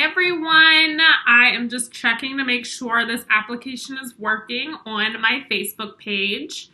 Hi everyone, I am just checking to make sure this application is working on my Facebook page.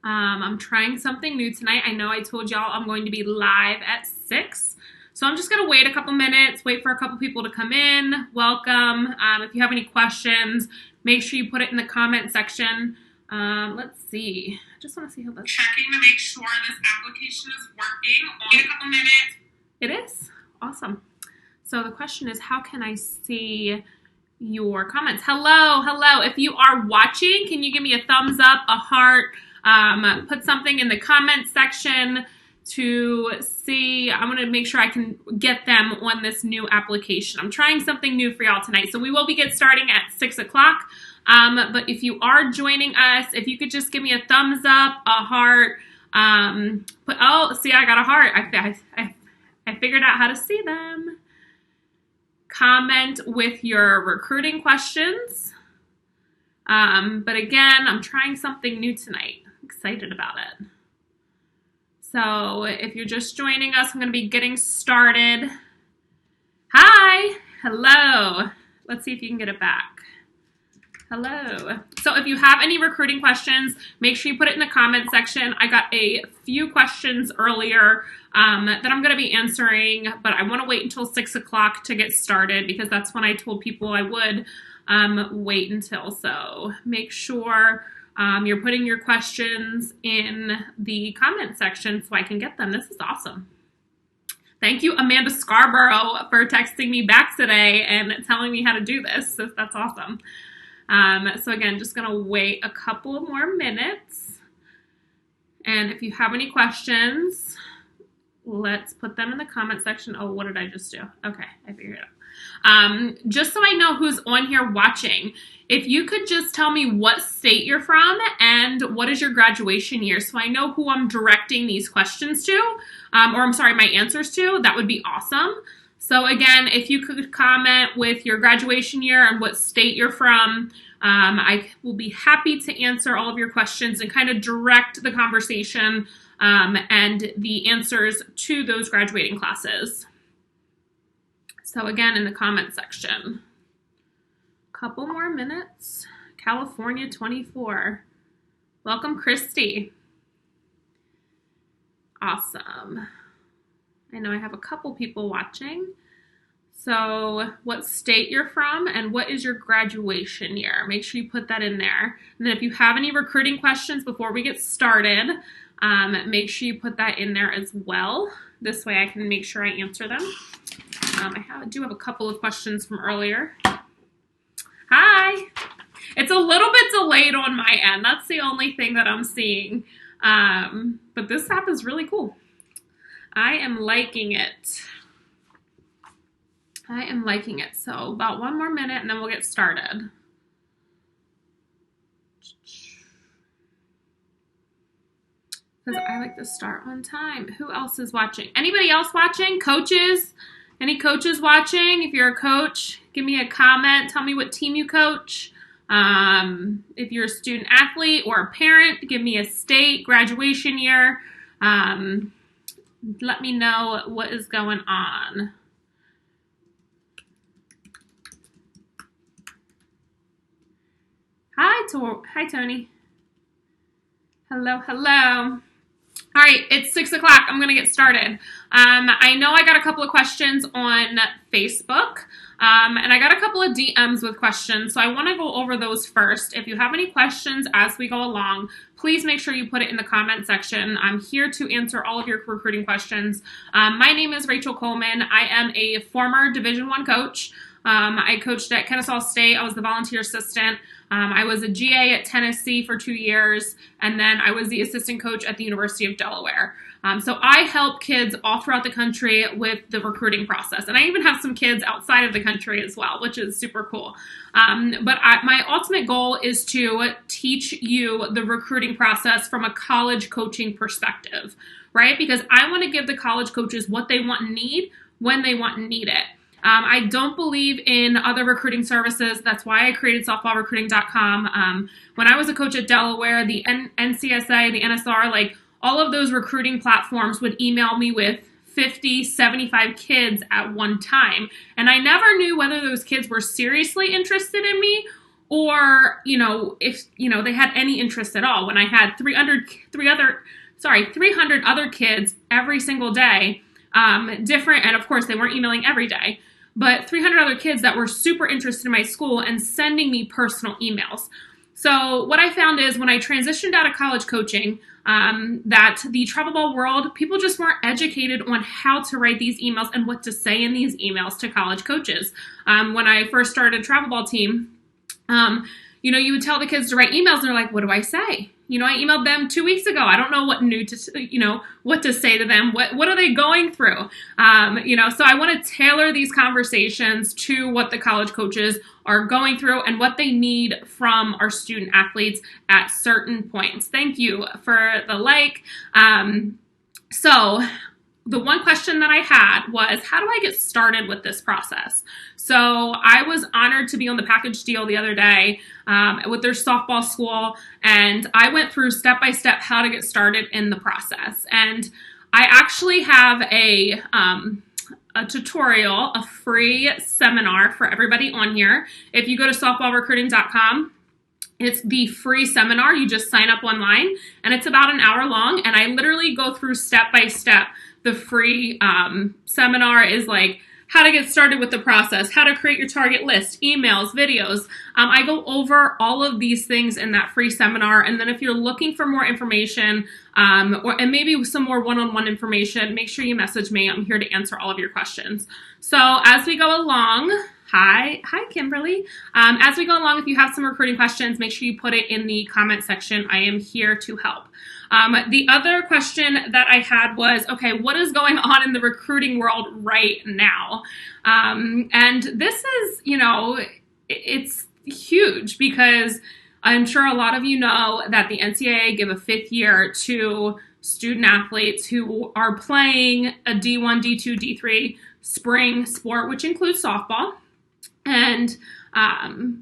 I'm trying something new tonight. I know I told y'all I'm going to be live at 6, so I'm just going to wait a couple minutes, wait for a couple people to come in. Welcome. If you have any questions, make sure you put it in the comment section. Let's see. I just want to see how that's checking to make sure this application is working. Wait a couple minutes. It is? Awesome. So the question is, how can I see your comments? Hello. If you are watching, can you give me a thumbs up, a heart, put something in the comment section to see. I want to make sure I can get them on this new application. I'm trying something new for y'all tonight. So we will be starting at 6 o'clock. But if you are joining us, if you could just give me a thumbs up, a heart, see, I got a heart. I figured out how to see them. Comment with your recruiting questions. But again, I'm trying something new tonight. I'm excited about it. So if you're just joining us, I'm going to be getting started. Hi. Hello. Let's see if you can get it back. Hello. So if you have any recruiting questions, make sure you put it in the comment section. I got a few questions earlier that I'm going to be answering, but I want to wait until 6 o'clock to get started because that's when I told people I would wait until. So make sure you're putting your questions in the comment section so I can get them. This is awesome. Thank you, Amanda Scarborough, for texting me back today and telling me how to do this. So that's awesome. So again, just going to wait a couple of more minutes. And if you have any questions, let's put them in the comment section. Oh, what did I just do? Okay, I figured it out. Just so I know who's on here watching, if you could just tell me what state you're from and what is your graduation year so I know who I'm directing these questions to, my answers to, that would be awesome. So again, if you could comment with your graduation year and what state you're from, I will be happy to answer all of your questions and kind of direct the conversation and the answers to those graduating classes. So again, in the comment section. Couple more minutes. California 24. Welcome, Christy. Awesome. I know I have a couple people watching. So what state you're from and what is your graduation year? Make sure you put that in there. And then if you have any recruiting questions before we get started, make sure you put that in there as well. This way I can make sure I answer them. I do have a couple of questions from earlier. Hi. It's a little bit delayed on my end. That's the only thing that I'm seeing. But this app is really cool. I am liking it. So about one more minute and then we'll get started. Because I like to start on time. Who else is watching? Anybody else watching? Coaches? Any coaches watching? If you're a coach, give me a comment. Tell me what team you coach. If you're a student athlete or a parent, give me a state, graduation year. Let me know what is going on. Hi, Tony. Hello. All right, it's 6 o'clock. I'm going to get started. I know I got a couple of questions on Facebook, and I got a couple of DMs with questions, so I want to go over those first. If you have any questions as we go along, please make sure you put it in the comment section. I'm here to answer all of your recruiting questions. My name is Rachel Coleman. I am a former Division I coach. I coached at Kennesaw State. I was the volunteer assistant. I was a GA at Tennessee for 2 years, and then I was the assistant coach at the University of Delaware. So I help kids all throughout the country with the recruiting process. And I even have some kids outside of the country as well, which is super cool. But my ultimate goal is to teach you the recruiting process from a college coaching perspective, right? Because I want to give the college coaches what they want and need when they want and need it. I don't believe in other recruiting services. That's why I created softballrecruiting.com. When I was a coach at Delaware, the NCSA, the NSR, all of those recruiting platforms would email me with 50, 75 kids at one time. And I never knew whether those kids were seriously interested in me or, if, they had any interest at all. When I had 300 other kids every single day, different, and of course they weren't emailing every day, but 300 other kids that were super interested in my school and sending me personal emails. So what I found is when I transitioned out of college coaching, that the travel ball world, people just weren't educated on how to write these emails and what to say in these emails to college coaches. When I first started a travel ball team, you would tell the kids to write emails and they're like, what do I say? I emailed them 2 weeks ago. I don't know what what to say to them. What are they going through? So I want to tailor these conversations to what the college coaches are going through and what they need from our student athletes at certain points. Thank you for the like. So the one question that I had was, how do I get started with this process? So I was honored to be on the package deal the other day with their softball school, and I went through step-by-step how to get started in the process. And I actually have a tutorial, a free seminar for everybody on here. If you go to softballrecruiting.com, it's the free seminar. You just sign up online, and it's about an hour long, and I literally go through step-by-step. The free seminar is like how to get started with the process, how to create your target list, emails, videos. I go over all of these things in that free seminar. And then if you're looking for more information and maybe some more one-on-one information, make sure you message me. I'm here to answer all of your questions. So as we go along, Hi, Kimberly. As we go along, if you have some recruiting questions, make sure you put it in the comment section. I am here to help. The other question that I had was, okay, what is going on in the recruiting world right now? And this is, it's huge because I'm sure a lot of you know that the NCAA give a 5th year to student athletes who are playing a D1, D2, D3 spring sport, which includes softball. And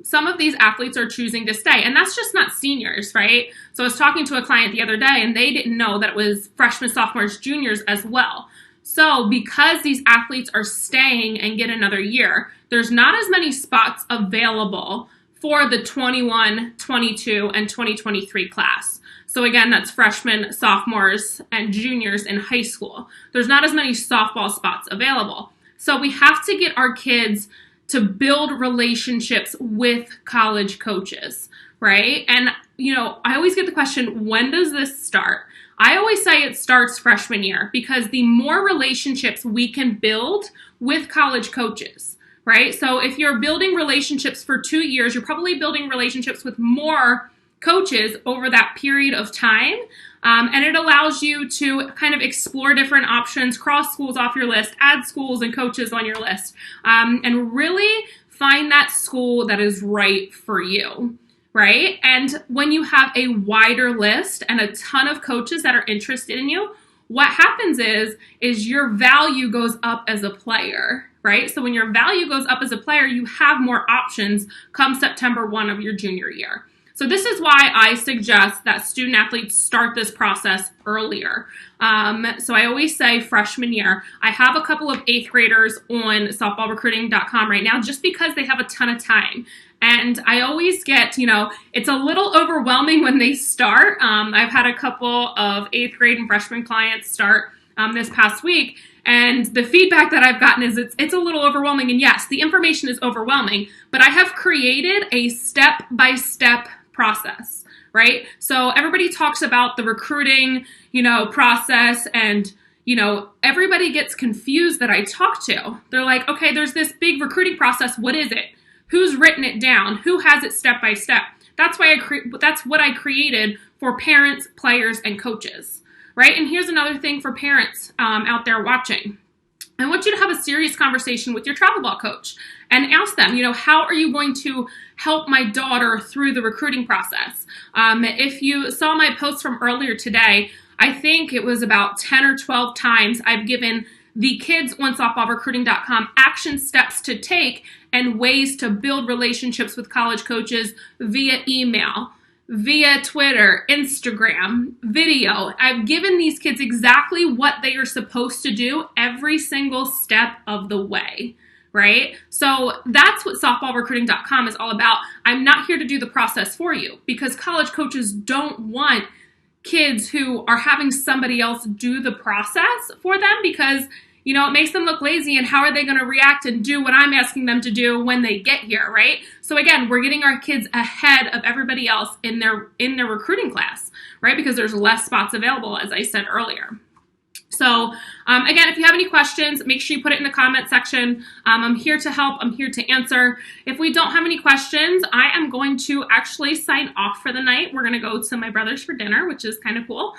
some of these athletes are choosing to stay, and that's just not seniors, right? So I was talking to a client the other day, and they didn't know that it was freshmen, sophomores, juniors as well. So because these athletes are staying and get another year, there's not as many spots available for the 21, 22, and 2023 class. So again, that's freshmen, sophomores, and juniors in high school. There's not as many softball spots available. So we have to get our kids to build relationships with college coaches, right? And, I always get the question, when does this start? I always say it starts freshman year because the more relationships we can build with college coaches, right? So if you're building relationships for 2 years, you're probably building relationships with more coaches over that period of time. And it allows you to kind of explore different options, cross schools off your list, add schools and coaches on your list, and really find that school that is right for you, right? And when you have a wider list and a ton of coaches that are interested in you, what happens is your value goes up as a player, right? So when your value goes up as a player, you have more options come September 1 of your junior year. So this is why I suggest that student athletes start this process earlier. So I always say freshman year. I have a couple of 8th graders on softballrecruiting.com right now just because they have a ton of time. And I always get, it's a little overwhelming when they start. I've had a couple of 8th grade and freshman clients start this past week. And the feedback that I've gotten is it's a little overwhelming. And yes, the information is overwhelming, but I have created a step-by-step process, right? So everybody talks about the recruiting, process, and, everybody gets confused that I talk to. They're like, okay, there's this big recruiting process. What is it? Who's written it down? Who has it step by step? That's why that's what I created for parents, players, and coaches, right? And here's another thing for parents out there watching. I want you to have a serious conversation with your travel ball coach and ask them, how are you going to help my daughter through the recruiting process? If you saw my post from earlier today, I think it was about 10 or 12 times I've given the kids on softballrecruiting.com action steps to take and ways to build relationships with college coaches via email, via Twitter, Instagram, video. I've given these kids exactly what they are supposed to do every single step of the way, right? So that's what softballrecruiting.com is all about. I'm not here to do the process for you because college coaches don't want kids who are having somebody else do the process for them because it makes them look lazy, and how are they going to react and do what I'm asking them to do when they get here, right? So again, we're getting our kids ahead of everybody else in their recruiting class, right? Because there's less spots available, as I said earlier. So again, if you have any questions, make sure you put it in the comment section. I'm here to help. I'm here to answer. If we don't have any questions, I am going to actually sign off for the night. We're going to go to my brother's for dinner, which is kind of cool.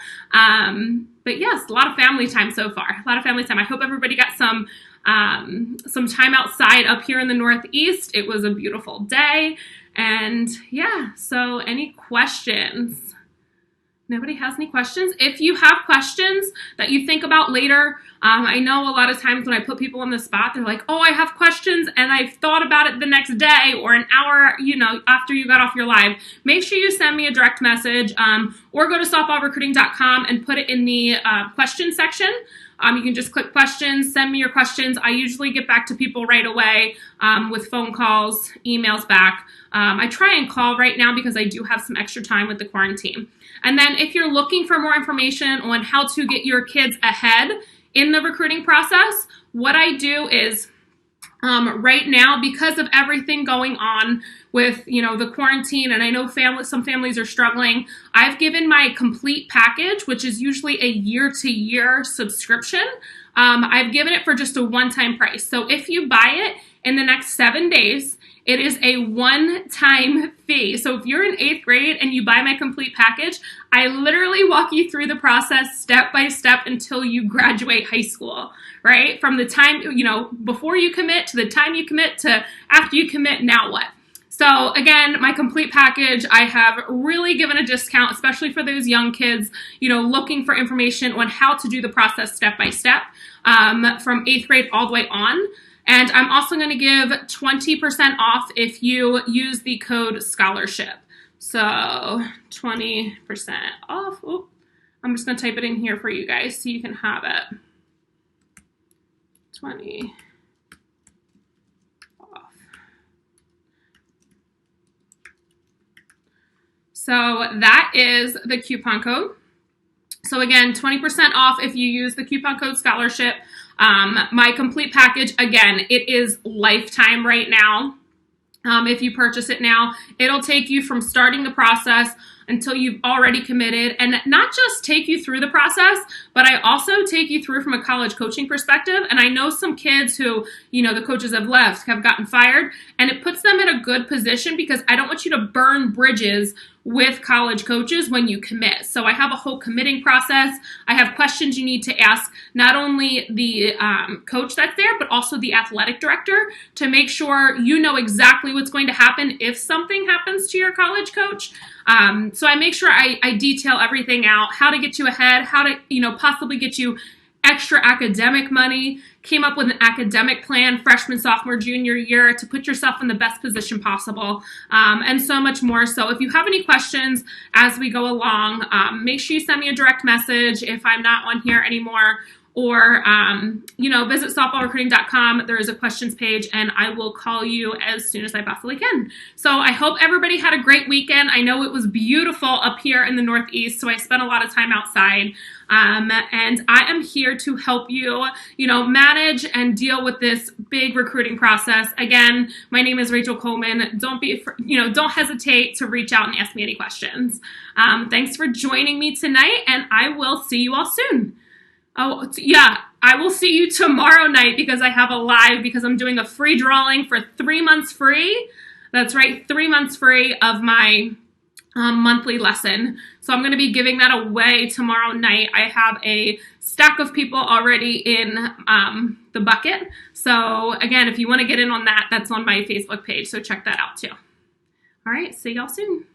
But yes, a lot of family time so far. A lot of family time. I hope everybody got some time outside up here in the Northeast. It was a beautiful day. And yeah, so any questions? Nobody has any questions? If you have questions that you think about later, I know a lot of times when I put people on the spot, they're like, oh, I have questions and I've thought about it the next day or an hour, after you got off your live. Make sure you send me a direct message or go to softballrecruiting.com and put it in the question section. You can just click questions, send me your questions. I usually get back to people right away with phone calls, emails back. I try and call right now because I do have some extra time with the quarantine. And then if you're looking for more information on how to get your kids ahead in the recruiting process, what I do is right now, because of everything going on with, the quarantine, and I know some families are struggling, I've given my complete package, which is usually a year-to-year subscription. I've given it for just a one-time price. So if you buy it in the next 7 days, it is a one-time fee. So if you're in 8th grade and you buy my complete package, I literally walk you through the process step by step until you graduate high school, right? From the time, before you commit to the time you commit to after you commit, now what? So again, my complete package, I have really given a discount, especially for those young kids, looking for information on how to do the process step by step from 8th grade all the way on. And I'm also going to give 20% off if you use the code scholarship. So 20% off. Oh, I'm just going to type it in here for you guys so you can have it. 20 off. So that is the coupon code. So again, 20% off if you use the coupon code scholarship. My complete package, again, it is lifetime right now. If you purchase it now, it'll take you from starting the process until you've already committed, and not just take you through the process, but I also take you through from a college coaching perspective. And I know some kids who, the coaches have left, have gotten fired, and it puts them in a good position because I don't want you to burn bridges with college coaches when you commit. So I have a whole committing process. I have questions you need to ask not only the coach that's there, but also the athletic director to make sure you know exactly what's going to happen if something happens to your college coach. So I make sure I detail everything out, how to get you ahead, how to, possibly get you extra academic money, came up with an academic plan freshman, sophomore, junior year to put yourself in the best position possible, and so much more. So if you have any questions as we go along, make sure you send me a direct message if I'm not on here anymore, or, visit softballrecruiting.com. There is a questions page, and I will call you as soon as I possibly can. So I hope everybody had a great weekend. I know it was beautiful up here in the Northeast, so I spent a lot of time outside. And I am here to help you, manage and deal with this big recruiting process. Again, my name is Rachel Coleman. Don't hesitate to reach out and ask me any questions. Thanks for joining me tonight, and I will see you all soon. Oh, yeah, I will see you tomorrow night because I have a live, because I'm doing a free drawing for 3 months free. That's right, 3 months free of my monthly lesson. So I'm going to be giving that away tomorrow night. I have a stack of people already in the bucket. So again, if you want to get in on that, that's on my Facebook page. So check that out too. All right, see y'all soon.